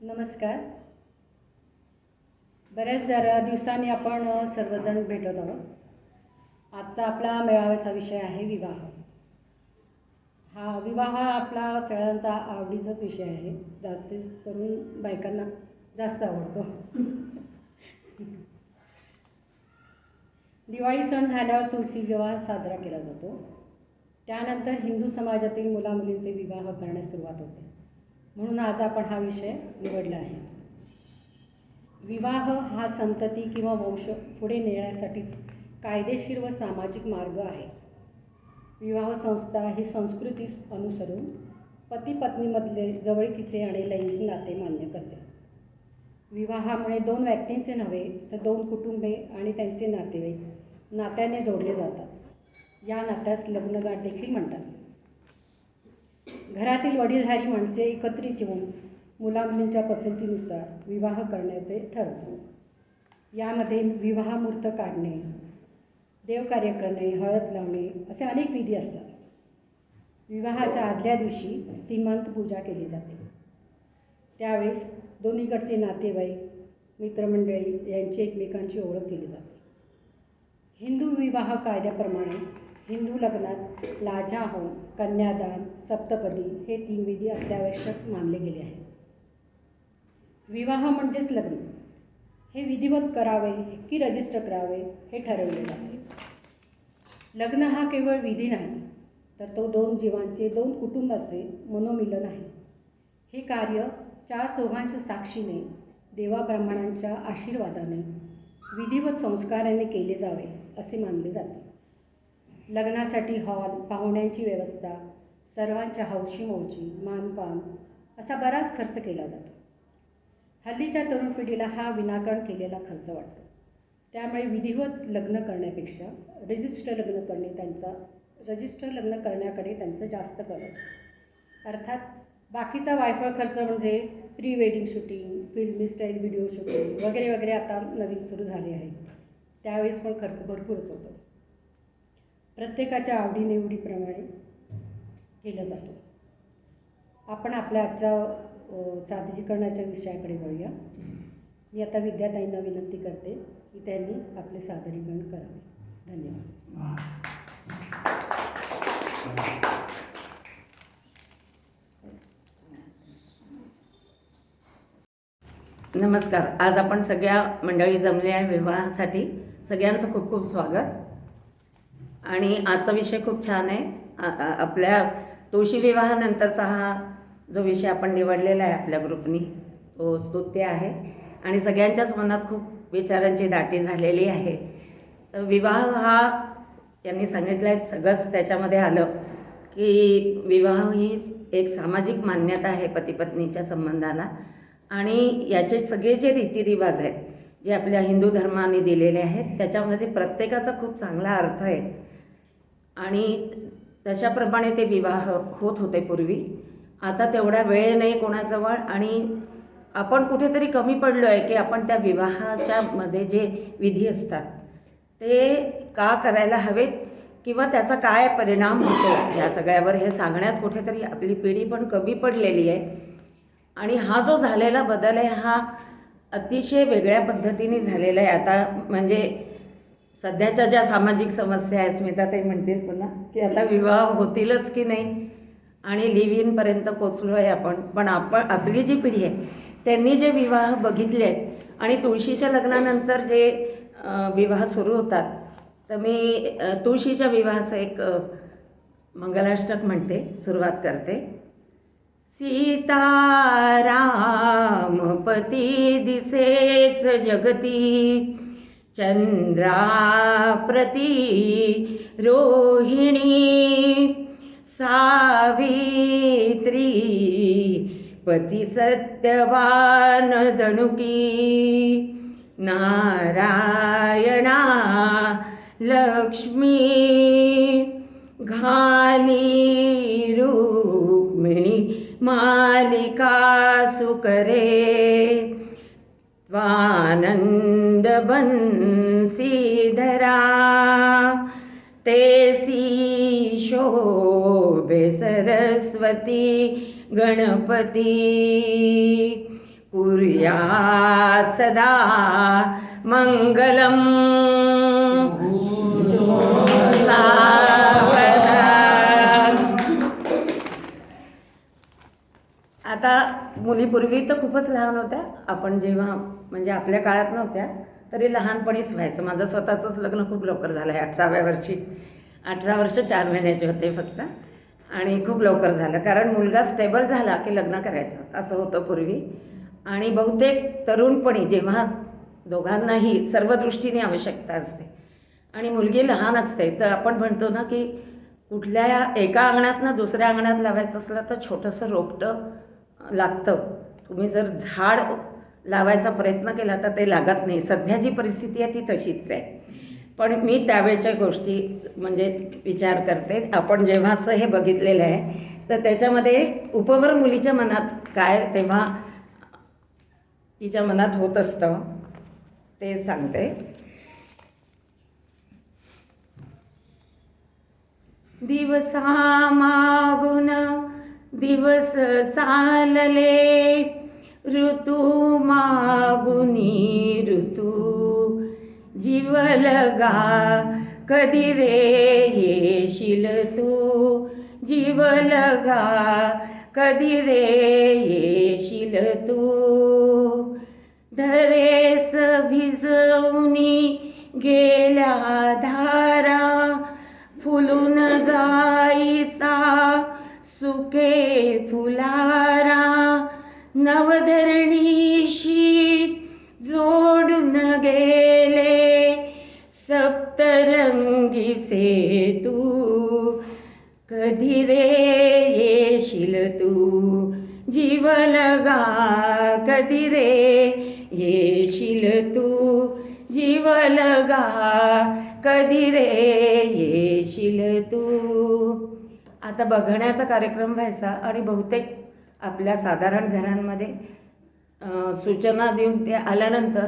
नमस्कार. बऱ्याच दिवसांनी आपण सर्वजण भेटत आहोत. आजचा आपला मेळाव्याचा विषय आहे विवाह. विवाह आपला सगळ्यांचा आवडीचाच विषय आहे. जास्तीत करून बायकांना जास्त आवडतो. दिवाळी सण झाल्यावर तुळशी विवाह साजरा केला जातो. त्यानंतर हिंदू समाजातील मुलामुलींचे विवाह करण्यास सुरुवात होते. म्हणून आज आपण हा विषय निवडला आहे. विवाह हा संतती किंवा वंश पुढे नेण्यासाठीच कायदेशीर व सामाजिक मार्ग आहे. विवाह संस्था ही संस्कृतीस अनुसरून पती पत्नीमधले जवळकीचे आणि लैंगिक नाते मान्य करते. विवाहामुळे दोन व्यक्तींचे नव्हे तर दोन कुटुंबे आणि त्यांचे नातेवाईक नात्याने जोडले जातात. या नात्यास लग्नगाठ देखील म्हणतात. घरातील वडीलधारी माणसे एकत्रित येऊन मुलामुलींच्या पसंतीनुसार विवाह करण्याचे ठरवतात. यामध्ये विवाहमुहूर्त काढणे, देवकार्य करणे, हळद लावणे असे अनेक विधी असतात. विवाहाच्या आदल्या दिवशी सीमंत पूजा केली जाते. त्यावेळेस दोन्हीकडचे नातेवाईक, मित्रमंडळी यांची एकमेकांची ओळख केली जाते. हिंदू विवाह कायद्याप्रमाणे हिंदू लग्नात लाजाहोम, कन्यादान, सप्तपदी हे 3 विधी अत्यावश्यक मानले गेले आहेत. विवाह म्हणजेच लग्न. हे विधिवत करावे की रजिस्टर करावे हे ठरवले जाते. लग्न हा केवळ विधी नाही, तर तो दोन जीवांचे, दोन कुटुंबाचे मनोमिलन आहे. हे कार्य 4 चौघांच्या साक्षीने, देवाब्राह्मणांच्या आशीर्वादाने, विधिवत संस्काराने केले जावे असे मानले जाते. लग्नासाठी हॉल, पाहुण्यांची व्यवस्था, सर्वांच्या हौशी मौजी, मानपान असा बराच खर्च केला जातो. हल्लीच्या तरुण पिढीला हा विनाकारण केलेला खर्च वाटतो. त्यामुळे विधिवत लग्न करण्यापेक्षा रजिस्टर लग्न करण्याकडे त्यांचं जास्त कल असतो. अर्थात बाकीचा वायफळ खर्च म्हणजे प्री वेडिंग शूटिंग, फिल्मी स्टाईल व्हिडिओ शूटिंग वगैरे वगैरे आता नवीन सुरू झाले आहे. त्यावेळेस पण खर्च भरपूरच होतो. प्रत्येकाच्या आवडीनिवडीप्रमाणे केला जातो. आपण आपल्या आजच्या सादरीकरणाच्या विषयाकडे वळूया. मी आता विद्याताईंना विनंती करते की त्यांनी आपले सादरीकरण करावे. धन्यवाद. नमस्कार. आज आपण सगळ्या मंडळी जमले आहे विवाहासाठी. सगळ्यांचं खूप खूप स्वागत. आणि आजचा विषय खूप छान आहे. आपल्या तुळशी विवाहानंतरचा हा जो विषय आपण निवडलेला आहे आपल्या ग्रुपनी, तो स्तुत्य आहे. आणि सगळ्यांच्याच मनात खूप विचारांची दाटी झालेली आहे. तर विवाह हा त्यांनी सांगितलं आहे, सगळंच त्याच्यामध्ये आलं की विवाह ही एक सामाजिक मान्यता आहे पती पत्नीच्या संबंधाला. आणि याचे सगळे जे रीतिरिवाज आहेत जे आपल्या हिंदू धर्माने दिलेले आहेत, त्याच्यामध्ये प्रत्येकाचा खूप चांगला अर्थ आहे. आणि तशाप्रमाणे ते विवाह होत होते पूर्वी. आता तेवढा वेळ नाही कोणाजवळ. आणि आपण कुठेतरी कमी पडलो आहे की आपण त्या विवाहाच्या मध्ये जे विधी असतात ते का करायला हवेत किंवा त्याचा काय परिणाम होतो या सगळ्यावर हे सांगण्यात कुठेतरी आपली पिढी पण कमी पडलेली आहे. आणि हा जो झालेला बदल आहे हा अतिशय वेगळ्या पद्धतीने झालेला आहे. आता म्हणजे सध्याच्या ज्या सामाजिक समस्या आहेत, स्मिताताई म्हणतील पुन्हा की आता विवाह होतीलच की नाही, आणि लिव्ह इनपर्यंत पोचलो आहे आपण. पण आपली जी पिढी आहे त्यांनी जे विवाह बघितले आहेत आणि तुळशीच्या लग्नानंतर जे विवाह सुरू होतात, तर मी तुळशीच्या विवाहाचं एक मंगलाष्टक म्हणते, सुरुवात करते. सीता राम पती दिसेच जगती, चंद्राप्रती रोहिणी, सावित्री पती सत्यवान जणुकी, नारायणा लक्ष्मी घाली रुक्मिणी मालिका सुकरे, स्वानंद बंसीधरा तेसी शोभे सरस्वती गणपती कुर्यात् सदा मंगलम आता मुली पूर्वी तर खूपच लहान होत्या. आपण जेव्हा म्हणजे आपल्या काळात नव्हत्या तरी लहानपणीच व्हायचं. माझं स्वतःचंच लग्न खूप लवकर झालं आहे. 18व्या वर्षी. 18 वर्ष 4 महिन्याचे होते फक्त. आणि खूप लवकर झालं कारण मुलगा स्टेबल झाला की लग्न करायचं असं होतं पूर्वी. आणि बहुतेक तरुणपणी जेव्हा दोघांनाही सर्व दृष्टीने आवश्यकता असते आणि मुलगी लहान असते तर आपण म्हणतो ना की कुठल्या एका अंगणातनं दुसऱ्या अंगणात लावायचं असलं तर छोटंसं रोपटं लागतं. तुम्ही जर झाड लावायचा प्रयत्न केला तर ते लागत नाही. सध्या जी परिस्थिती आहे ती तशीच आहे. पण मी त्यावेळच्या गोष्टी म्हणजे विचार करते. आपण जेव्हाचं हे बघितलेलं आहे तर त्याच्यामध्ये उपवर मुलीच्या मनात काय तेव्हा तिच्या मनात होत असतं ते सांगते. दिवसा मागून दिवस चालले, ऋतू मागुनी ऋतू, जीव लगा कधी रे येशील तू, जीव लगा कधी रे येशील तू. धरेस भिजवणी गेल्या धारा, फुलून जाईचा सुके फुलारा, नवधरणीशी जोडून गेले सप्तरंगी सेतू, कधी रे येशील तू, जीव लगा कधी रे येशील तू, जीव लगा कधी रे येशील तू. आता बघण्याचा कार्यक्रम व्हायचा आणि बहुतेक आपल्या साधारण घरांमध्ये सूचना देऊन ते आल्यानंतर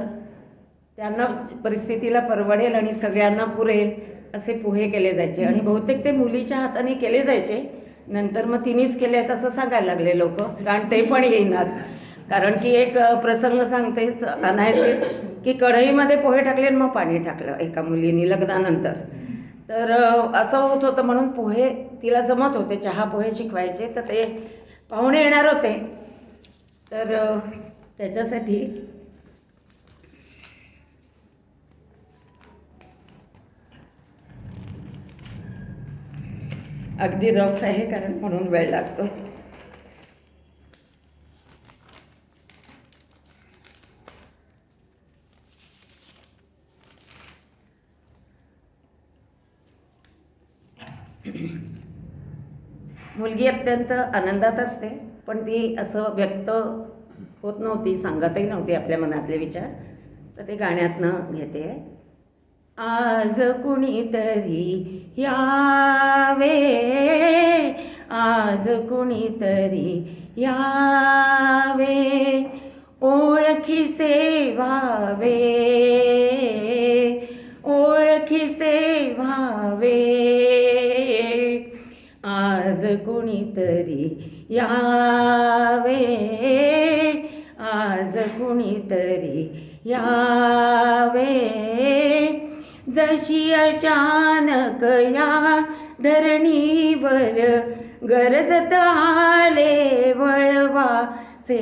त्यांना परिस्थितीला परवडेल आणि सगळ्यांना पुरेल असे पोहे केले जायचे आणि बहुतेक ते मुलीच्या हाताने केले जायचे. नंतर मग तिनेच केले आहेत असं सांगायला लागले लोक, कारण ते पण येईनात. कारण की एक प्रसंग सांगतेच अनायसेच की कढईमध्ये पोहे टाकले आणि मग पाणी टाकलं एका मुलीने लग्नानंतर. तर असं होत होतं म्हणून पोहे तिला जमत होते, चहा पोहे शिकवायचे. तर ते पाहुणे येणार होते तर त्याच्यासाठी अगदी रफ आहे कारण म्हणून वेळ लागतो. मुलगी अत्यंत आनंदात असते पण ती असं व्यक्त होत नव्हती, सांगतही नव्हती आपल्या मनातले विचार. तर ते गाण्यातनं घेते. आज कुणीतरी यावे, आज कुणीतरी यावे, ओळखीचे व्हावे, ओळखीचे व्हावे, आज कुणीतरी यावे, आज कुणीतरी यावे, जशी अचानक या धरणीवर गरजत आले वळवाचे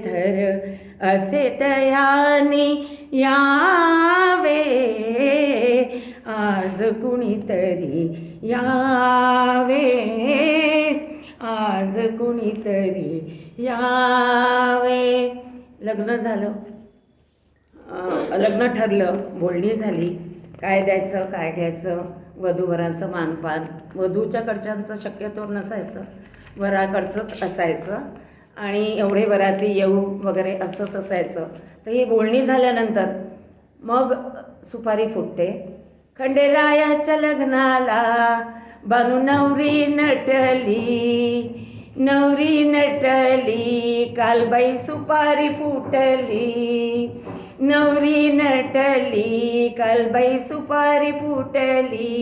थर, असे तयाने यावे, आज कुणीतरी यावे, आज कुणीतरी यावे. लग्न झालं, लग्न ठरलं, बोलणी झाली, काय द्यायचं काय घ्यायचं, वधूवरांचं मानपान वधूच्या कडच्यांचं शक्यतो नसायचं, वराकडचंच असायचं आणि एवढे वराती येऊ वगैरे असंच असायचं. तर ही बोलणी झाल्यानंतर मग सुपारी फुटते. खंडेरायाच्या लग्नाला बानू नवरी नटली, नवरी नटली, कालबाई सुपारी फुटली, नवरी नटली, कालबाई सुपारी फुटली,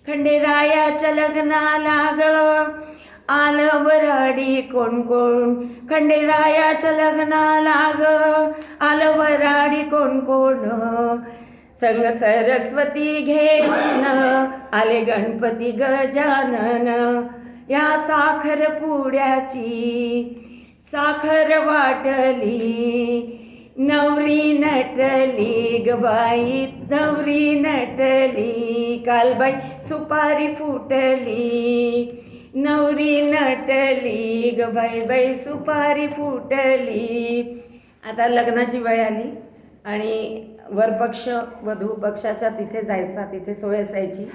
खंडेरायाच्या लग्नाला ग आलं वराडी कोण कोण खंडेरायाच्या लग्नाला ग, आलं वराडी कोण कोण संग सरस्वती घेऊन आले गणपती गजानन. या साखरपुड्याची साखर वाटली, नवरी नटली ग बाई, नवरी नटली, काल बाई सुपारी फुटली, नवरी नटली ग बाई, बाई सुपारी फुटली. आता लग्नाची वेळ आली आणि वरपक्ष वधू पक्षाच्या तिथे जायचा, तिथे सोय असायची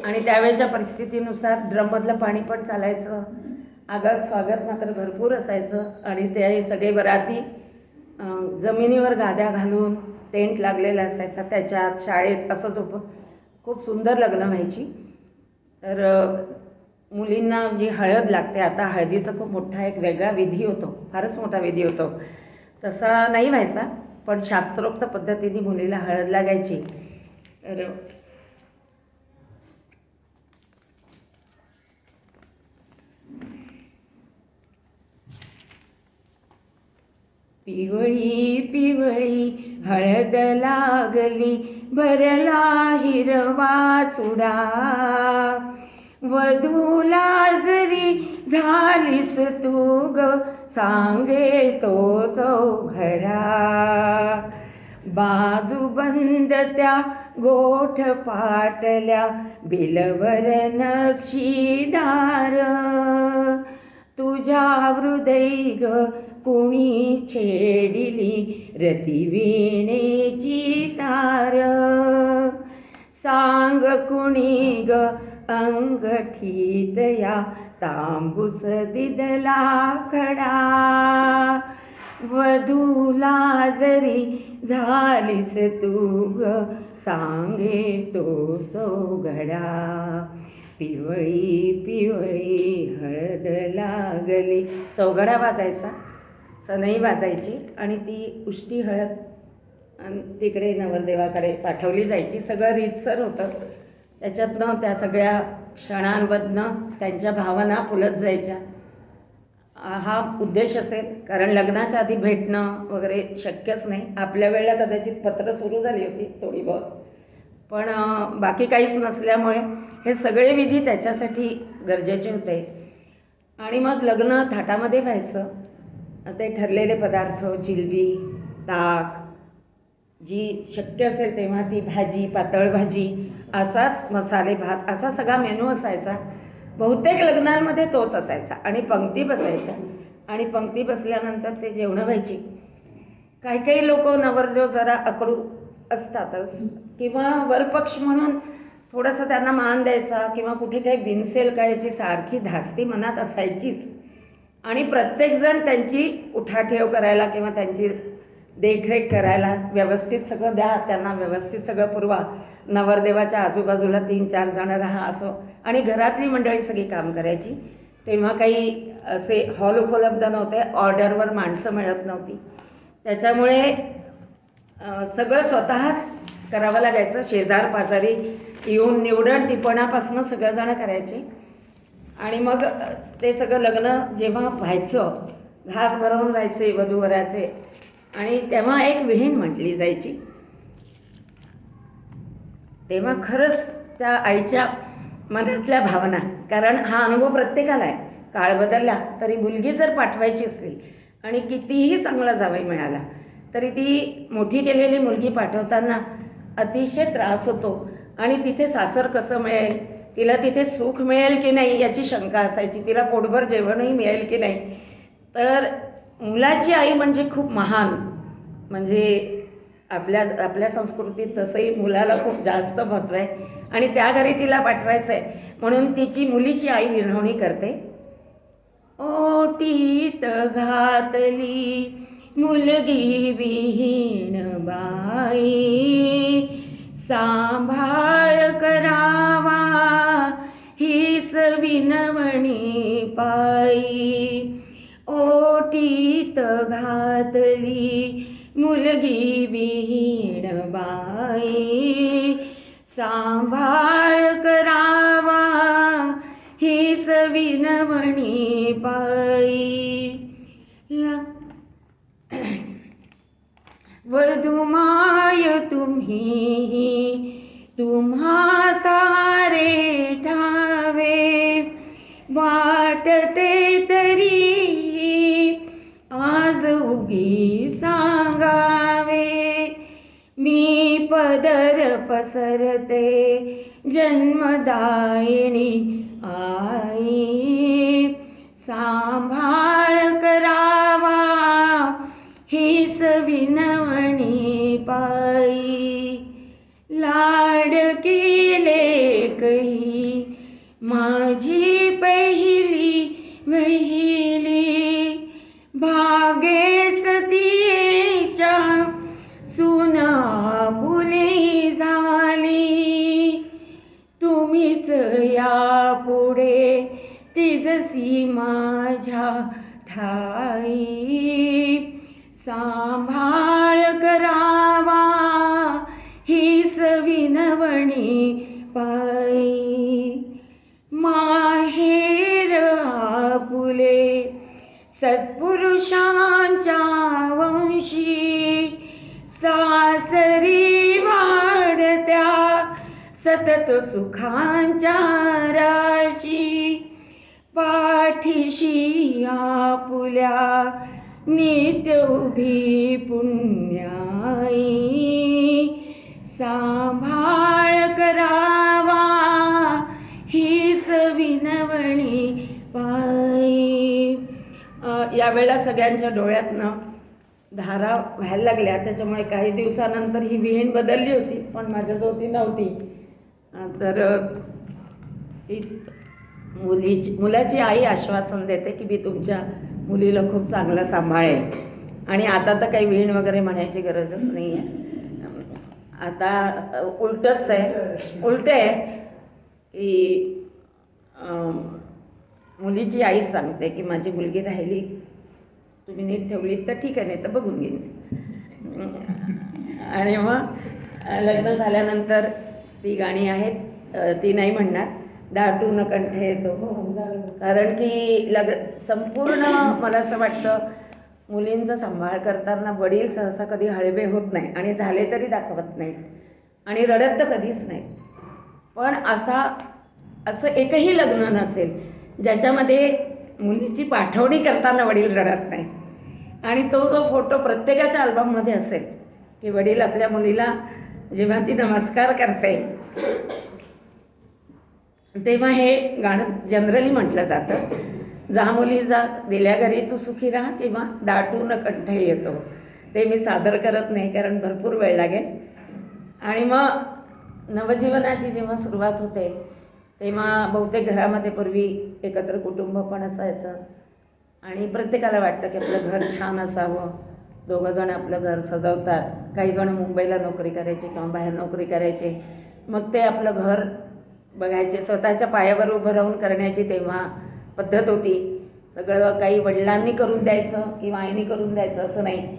आणि त्यावेळेच्या परिस्थितीनुसार ड्रममधलं पाणी पण चालायचं, आगत स्वागत मात्र भरपूर असायचं आणि ते सगळे बराती जमिनीवर गाद्या घालून टेंट लागलेला असायचा, त्याच्यात शाळेत असं झोपून खूप सुंदर लग्न व्हायची. तर मुलींना जी हळद लागते, आता हळदीचा खूप मोठा एक वेगळा विधी होतो, फारच मोठा विधी होतो, तसा नाही व्हायचा, पण शास्त्रोक्त पद्धतीने मुलीला हळद लागायची. तर पिवळी पिवळी हळद लागली, भरला हिरवा चुडा, वधूला जरी झालीस तू ग, सांगे तो चौघडा, बाजूबंद त्या गोठ पाटल्या, बिलवर नक्षीदार, तुझ्या हृदय ग कुणी छेडिली, रतिवीणेची तार, सांग कुणी ग अंगठीत या, तांबूस दिदला खडा, वधूला जरी झालीस तू ग, सांगे तो चौघडा, पिवळी पिवळी हळद लागली. चौघडा वाजायचा, सनई वाजायची आणि ती उष्टी हळद तिकडे नवरदेवाकडे पाठवली जायची. सगळं रीतसर होतं, त्याच्यातनं त्या सगळ्या क्षणांमधनं त्यांच्या भावना फुलत जायच्या. हा उद्देश असेल, कारण लग्नाच्या आधी भेटणं वगैरे शक्यच नाही. आपल्या वेळेला कदाचित पत्र सुरू झाली होती थोडी बहुत, पण बाकी काहीच नसल्यामुळे हे सगळे विधी त्याच्यासाठी गरजेचे होते. आणि मग लग्न थाटामध्ये व्हायचं. ते ठरलेले पदार्थ, जिलबी, ताक, जी शक्य असेल तेव्हा ती भाजी, पातळ भाजी, असाच मसाले भात, असा सगळा मेनू असायचा. बहुतेक लग्नांमध्ये तोच असायचा आणि पंक्ती बसायच्या आणि पंक्ती बसल्यानंतर ते जेवणं व्हायची. काही काही लोक नवरदेव जरा अकडू असतातच किंवा वरपक्ष म्हणून थोडासा त्यांना मान द्यायचा किंवा कुठे काही बिनसेल का याची सारखी धास्ती मनात असायचीच. आणि प्रत्येकजण त्यांची उठाठेव करायला किंवा त्यांची देखरेख करायला, व्यवस्थित सगळं द्या त्यांना, व्यवस्थित सगळं पुरवा, नवरदेवाच्या आजूबाजूला 3-4 जणं राहा असं. आणि घरातली मंडळी सगळी काम करायची. तेव्हा काही असे हॉल उपलब्ध नव्हते, ऑर्डरवर माणसं मिळत नव्हती, त्याच्यामुळे सगळं स्वतःच करावं लागायचं. शेजार पाजारी येऊन निवडण टिपणापासून सगळंजणं करायचे. आणि मग ते सगळं लग्न जेव्हा व्हायचं, घास भरवून व्हायचे वधूवराचे, आणि तेव्हा एक विहीण म्हटली जायची. तेव्हा खरंच त्या आईच्या मनातल्या भावना, कारण हा अनुभव प्रत्येकाला आहे, काळ बदलला तरी मुलगी जर पाठवायची असली आणि कितीही चांगला जावई मिळाला तरी ती मोठी केलेली मुलगी पाठवताना अतिशय त्रास होतो. आणि तिथे सासर कसं मिळेल, तिला तिथे सुख मिळेल की नाही याची शंका असायची, तिला पोटभर जेवणही मिळेल की नाही. तर मुलाची आई म्हणजे खूप महान, म्हणजे आपल्या संस्कृतीत तसंही मुलाला खूप जास्त महत्त्व आहे आणि त्या घरी तिला पाठवायचं आहे म्हणून तिची मुलीची आई विनवणी करते. ओटीत घातली मुलगी विहीण बाई, सांभाळ करावा हीच विनवणी पायी. ओटीत घातली मुलगी विहीण बाई, सांभाळ करावा हीच विनवणी पायी वधुमाय तुम्ही तुम्हा सारे ठावे वाटते तरी आज उगी सांगावे मी पदर पसरते जन्मदायिनी आई सांभाळ करावा हीच विनवणी पायी लाडकी लेकही माझी पहिली वहिली भागेच तिच्या सून आपुली झाली तुम्हीच या पुढे तिजसी माझ्या ठाई सांभाळ करावा हीच विनवणी पायी माहेर आपुले सत्पुरुषांच्या वंशी सासरी वाढत्या सतत सुखांच्या राशी पाठीशी आपुल्या नित्य उभी पुण्याई सांभाळ करावा हीच विनवणी पायी. यावेळेला सगळ्यांच्या डोळ्यातनं धारा व्हायला लागल्या. त्याच्यामुळे काही दिवसानंतर ही विहीण बदलली होती, पण माझ्याजवळ ती नव्हती. तर ही मुलाची आई आश्वासन देते की मी तुमच्या मुलीला खूप चांगलं सांभाळेल. आणि आता तर काही विहीण वगैरे म्हणायची गरजच नाही आहे. आता उलटच आहे, उलट आहे की मुलीची आई सांगते की माझी मुलगी राहिली, तुम्ही नीट ठेवली तर ठीक आहे, नाही तर बघून घेईन. आणि मग लग्न झाल्यानंतर ती गाणी आहेत, ती नाही म्हणणार. दाटून कंठ येतो, कारण की संपूर्ण मला असं वाटतं मुलींचा सांभाळ करताना वडील सहसा कधी हळवे होत नाही आणि झाले तरी दाखवत नाहीत आणि रडत तर कधीच नाही. पण असं एकही लग्न नसेल ज्याच्यामध्ये मुलीची पाठवणी करताना वडील रडत नाही. आणि तो जो फोटो प्रत्येकाच्या अल्बममध्ये असेल की वडील आपल्या मुलीला जेव्हा ती नमस्कार करते तेव्हा हे गाणं जनरली म्हटलं जातं, जा मुली जा दिल्या घरी तू सुखी राहा, किंवा दाटून कंठ येतो. ते मी सादर करत नाही कारण भरपूर वेळ लागेल. आणि मग नवजीवनाची जेव्हा सुरुवात होते तेव्हा बहुतेक घरामध्ये पूर्वी एकत्र कुटुंब पण असायचं आणि प्रत्येकाला वाटतं की आपलं घर छान असावं. दोघंजण आपलं घर सजवतात. काही जण मुंबईला नोकरी करायचे किंवा बाहेर नोकरी करायचे, मग ते आपलं घर बघायचे, स्वतःच्या पायावर उभं राहून करण्याची तेव्हा पद्धत होती. सगळं काही वडिलांनी करून द्यायचं किंवा आईने करून द्यायचं असं नाही.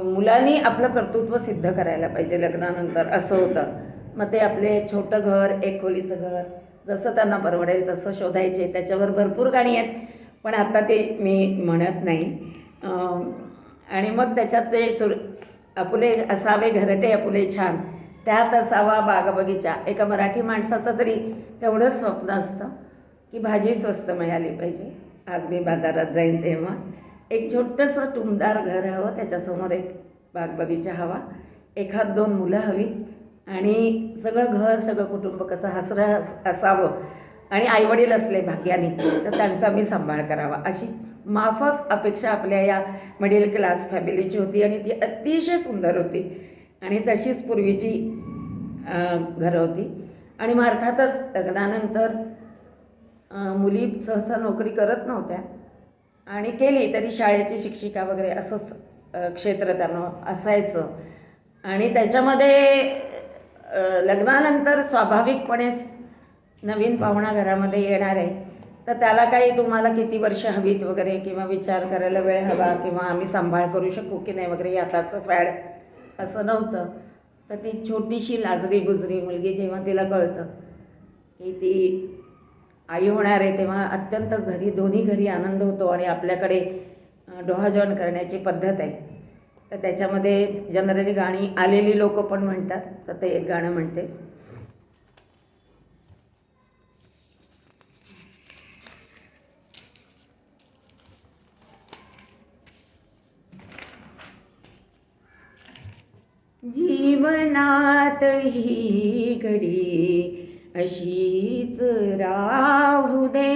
मुलांनी आपलं कर्तृत्व सिद्ध करायला पाहिजे लग्नानंतर, असं होतं. मग ते आपले छोटं घर, एक खोलीचं घर जसं त्यांना परवडेल तसं शोधायचे. त्याच्यावर भरपूर गाणी आहेत, पण आता ते मी म्हणत नाही. आणि मग त्याच्यात ते आपुले असावे घरटे आपुले छान, त्यात असावा बाग बगीचा. एका मराठी माणसाचं तरी तेवढंच स्वप्न असतं की भाजी स्वस्त मिळाली पाहिजे. आज मी बाजारात जाईन तेव्हा एक छोटंसं टुमदार घर हवं, त्याच्यासमोर एक बाग बगीचा हवा, एखाद दोन मुलं हवी आणि सगळं घर सगळं कुटुंब कसं हसरं असावं. आणि आईवडील असले भाग्याने तर त्यांचा मी सांभाळ करावा, अशी माफक अपेक्षा आपल्या या मिडल क्लास फॅमिलीची होती. आणि ती अतिशय सुंदर होती आणि तशीच पूर्वीची घरं होती. आणि मग अर्थातच लग्नानंतर मुली सहसा नोकरी करत नव्हत्या आणि केली तरी शाळेची शिक्षिका वगैरे असंच क्षेत्र त्यांना असायचं. आणि त्याच्यामध्ये लग्नानंतर स्वाभाविकपणेच नवीन पाहुणा घरामध्ये येणार आहे तर त्याला काही तुम्हाला किती वर्ष हवीत वगैरे किंवा विचार करायला वेळ हवा किंवा आम्ही सांभाळ करू शकू की नाही वगैरे आताचं फॅड असं नव्हतं. तर ती छोटीशी लाजरी गुजरी मुलगी जेव्हा तिला कळतं की ती आई होणार आहे तेव्हा अत्यंत घरी दोन्ही घरी आनंद होतो आणि आपल्याकडे डोहाजेवण करण्याची पद्धत आहे. तर त्याच्यामध्ये जनरली गाणी आलेली लोक पण म्हणतात, तर ते एक गाणं म्हणते. जीवनात ही घडी अशीच राहू दे,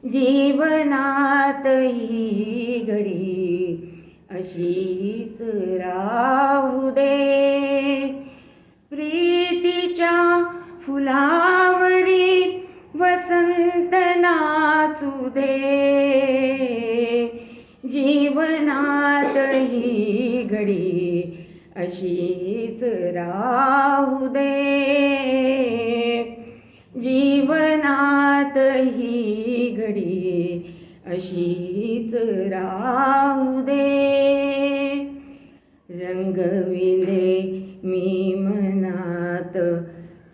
जीवनात ही घडी अशीच राहू दे. प्रीतीच्या फुलावरी वसंत नाचू दे, जीवनात ही घडी अशीच राहू दे, जीवनात ही घडी अशीच राहू दे. रंगविले मी मनात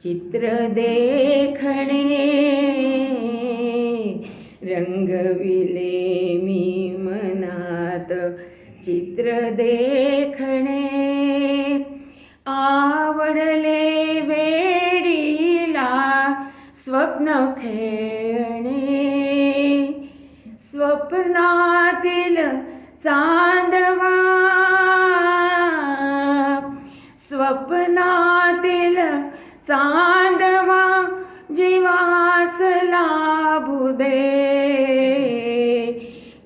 चित्र देखणे, रंगविले मी मनात चित्र देखणे. आवडले वेडीला स्वप्न खेळणे, स्वप्नातील चांदवा, स्वप्नातील चांदवा जीवास लाभू दे,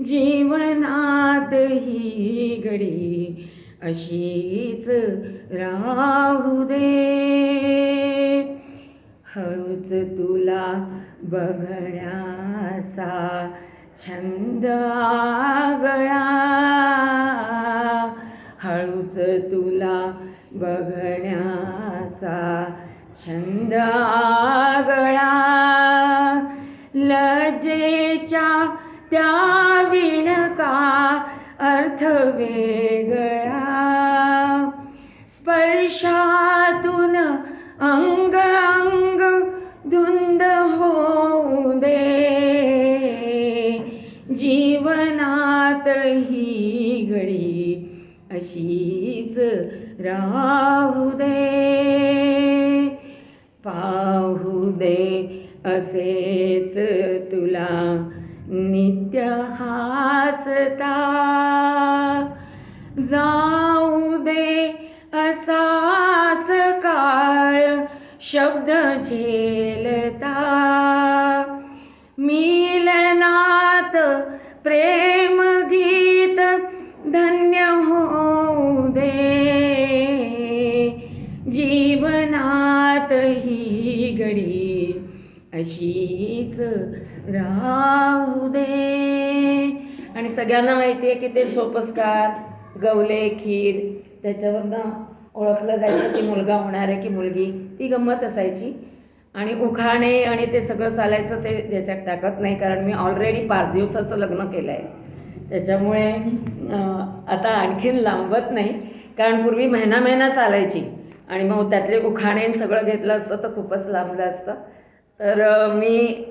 जीवनात ही घडी अशीच राहू दे. हळूच तुला बघण्याचा छंद आगळा, हळूच तुला बघण्याचा छंद आगळा. लज्जेच्या त्या विणका अर्थ वेगळा, स्पर्शातून अंग अंग धुंद होऊ दे, जीवनात ही घडी अशीच राहू दे. पाहू दे असेच तुला नित्य हासता, जाऊ दे असाच काळ शब्द झेलता, मिलनात प्रेम गीत धन्य होऊ दे, जीवनात ही घडी अशीच राहू दे. आणि सगळ्यांना माहिती आहे की ते सोपस्कार, गवले, खीर, त्याच्यावरनं ओळखलं जायचं की मुलगा होणार आहे की मुलगी, ती गंमत असायची. आणि उखाणे आणि ते सगळं चालायचं ते ज्याच्यात टाकत नाही, कारण मी ऑलरेडी 5 दिवसाचं लग्न केलं आहे. त्याच्यामुळे आता आणखीन लांबत नाही, कारण पूर्वी महिना महिना चालायची आणि मग त्यातले उखाणे सगळं घेतलं असतं तर खूपच लांबलं असतं. तर मी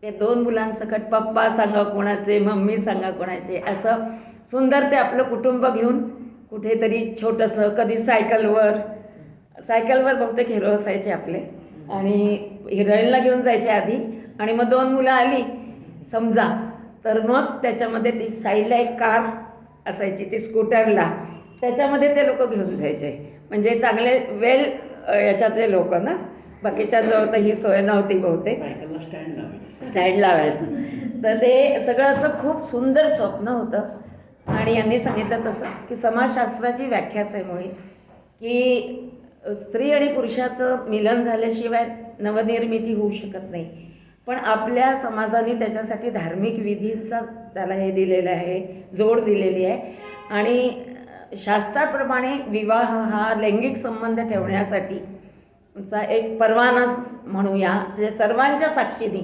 ते 2 मुलांसकट पप्पा सांगा कोणाचे, मम्मी सांगा कोणाचे, असं सुंदर ते आपलं कुटुंब घेऊन कुठेतरी छोटंसं, कधी सायकलवर बहुतेक हिरो असायचे आपले आणि हिरोईनला घेऊन जायचे आधी, आणि मग 2 मुलं आली समजा तर मग त्याच्यामध्ये ती साईडला एक कार असायची, ती स्कूटरला, त्याच्यामध्ये ते लोक घेऊन जायचे. म्हणजे चांगले वेल याच्यातले लोक ना, बाकीच्यांजवळ तर ही सोय नव्हती बहुतेक, स्टँड लावायचं. तर ते सगळं असं खूप सुंदर स्वप्न होतं. आणि यांनी सांगितलं तसं की समाजशास्त्राची व्याख्याच आहे मुळे की स्त्री आणि पुरुषाचं मिलन झाल्याशिवाय नवनिर्मिती होऊ शकत नाही, पण आपल्या समाजाने त्याच्यासाठी धार्मिक विधींचा त्याला हे दिलेलं आहे, जोड दिलेली आहे. आणि शास्त्राप्रमाणे विवाह हा लैंगिक संबंध ठेवण्यासाठी चा एक परवाना म्हणूया, म्हणजे सर्वांच्या साक्षीने.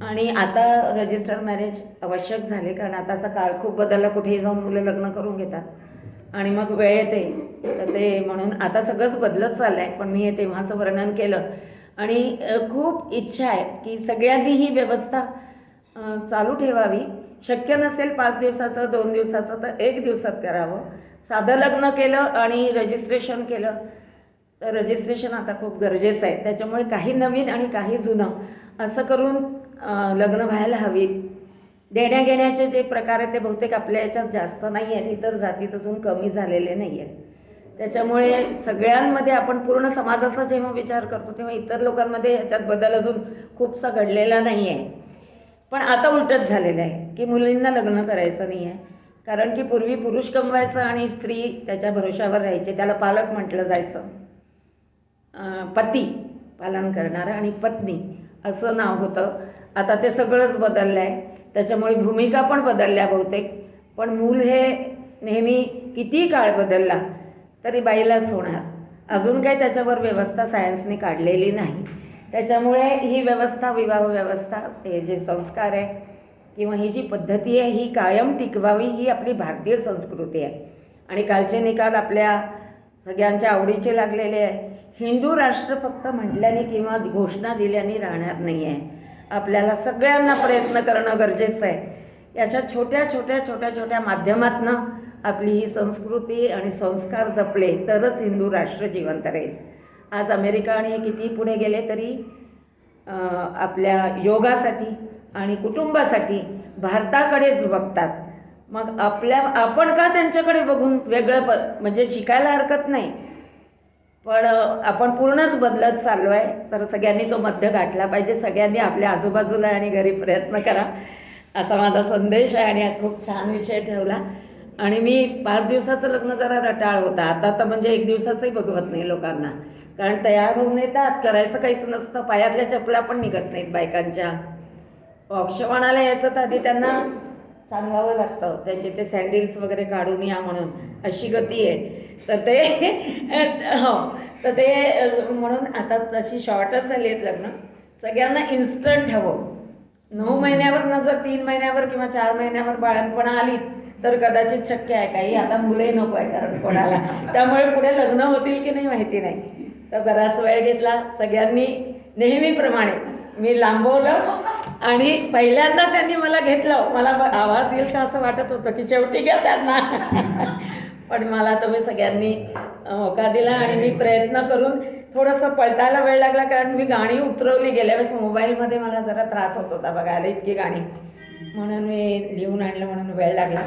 आणि आता रजिस्टर मॅरेज आवश्यक झाले, कारण आताचा काळ खूप बदलला, कुठेही जाऊन मुलं लग्न करून घेतात आणि मग वेळ येते तर ते म्हणून आता सगळंच बदलत चाललं आहे. पण मी हे तेव्हाचं वर्णन केलं. आणि खूप इच्छा आहे की सगळ्यांनी ही व्यवस्था चालू ठेवावी. शक्य नसेल 5 दिवसाचं 2 दिवसाचं तर 1 दिवसात करावं. साधं लग्न केलं आणि रजिस्ट्रेशन केलं तर रजिस्ट्रेशन आता खूप गरजेचं आहे. त्याच्यामुळे काही नवीन आणि काही जुनं असं करून लग्न व्हायला हवीत. देण्याघेण्याचे जे प्रकार आहेत ते बहुतेक आपल्या याच्यात जास्त नाही आहेत, इतर जातीत अजून कमी झालेले नाही आहेत. त्याच्यामुळे सगळ्यांमध्ये आपण पूर्ण समाजाचा जेव्हा विचार करतो तेव्हा इतर लोकांमध्ये याच्यात बदल अजून खूपसा घडलेला नाही आहे. पण आता उलटच झालेलं आहे की मुलींना लग्न करायचं नाही आहे. कारण की पूर्वी पुरुष कमवायचं आणि स्त्री त्याच्या भरोशावर राहायचे, त्याला पालक म्हटलं जायचं. पती पालन करणारा आणि पत्नी असं नाव होतं. आता ते सगळंच बदललं आहे. त्याच्यामुळे भूमिका पण बदलल्या बहुतेक. पण मूल हे नेहमी किती काळ बदलला तरी बाईलाच होणार. अजून काही त्याच्यावर व्यवस्था सायन्सने काढलेली नाही. त्याच्यामुळे ही व्यवस्था, विवाह व्यवस्था, हे जे संस्कार आहे किंवा ही जी पद्धती आहे ही कायम टिकवावी, ही आपली भारतीय संस्कृती आहे. आणि कालचे निकाल आपल्या सगळ्यांच्या आवडीचे लागलेले आहे. हिंदू राष्ट्र फक्त म्हटल्याने किंवा घोषणा दिल्याने राहणार नाही आहे. आपल्याला सगळ्यांना प्रयत्न करणं गरजेचं आहे. याच्या छोट्या माध्यमातनं आपली ही संस्कृती आणि संस्कार जपले तरच हिंदू राष्ट्र जिवंत राहील. आज अमेरिका आणि हे किती पुढे गेले तरी आपल्या योगासाठी आणि कुटुंबासाठी भारताकडेच बघतात. मग आपण का त्यांच्याकडे बघून वेगळं म्हणजे शिकायला हरकत नाही, पण आपण पूर्णच बदलत चाललो आहे. तर सगळ्यांनी तो मध्य गाठला पाहिजे. सगळ्यांनी आपल्या आजूबाजूला आणि घरी प्रयत्न करा असा माझा संदेश आहे. आणि आज खूप छान विषय ठेवला. आणि मी 5 दिवसाचं लग्न जरा रटाळ होता. आता तर म्हणजे 1 दिवसाचंही बघवत नाही लोकांना, कारण तयार होऊन येतात, करायचं काहीच नसतं. पायातल्या चपला पण निघत नाहीत बायकांच्या. औक्षवाणाला यायचं तर आधी त्यांना सांगावं लागतं, त्यांचे ते सँडल्स वगैरे काढून या म्हणून, अशी गती आहे. तर ते हो, तर ते म्हणून आता तशी शॉर्टच झाली आहेत लग्न. सगळ्यांना इन्स्टंट हवं. 9 महिन्यावर न जर 3 महिन्यावर किंवा 4 महिन्यावर बाळंतपणा आली तर कदाचित शक्य आहे. काही आता मुलंही नको आहे कारण कोणाला. त्यामुळे पुढे लग्न होतील की नाही माहिती नाही. तर बराच वेळ घेतला. सगळ्यांनी नेहमीप्रमाणे मी लांबवलं आणि पहिल्यांदा त्यांनी मला घेतलं. मला आवाज येईल का असं वाटत होतं की शेवटी घ्या त्यांना. पण मला तुम्ही सगळ्यांनी होकार दिला आणि मी प्रयत्न करून थोडंसं पळतायला वेळ लागला, कारण मी गाणी उतरवली. गेल्या वेळेस मोबाईलमध्ये मला जरा त्रास होत होता बघायला इतकी गाणी, म्हणून मी लिहून आणलं म्हणून वेळ लागला.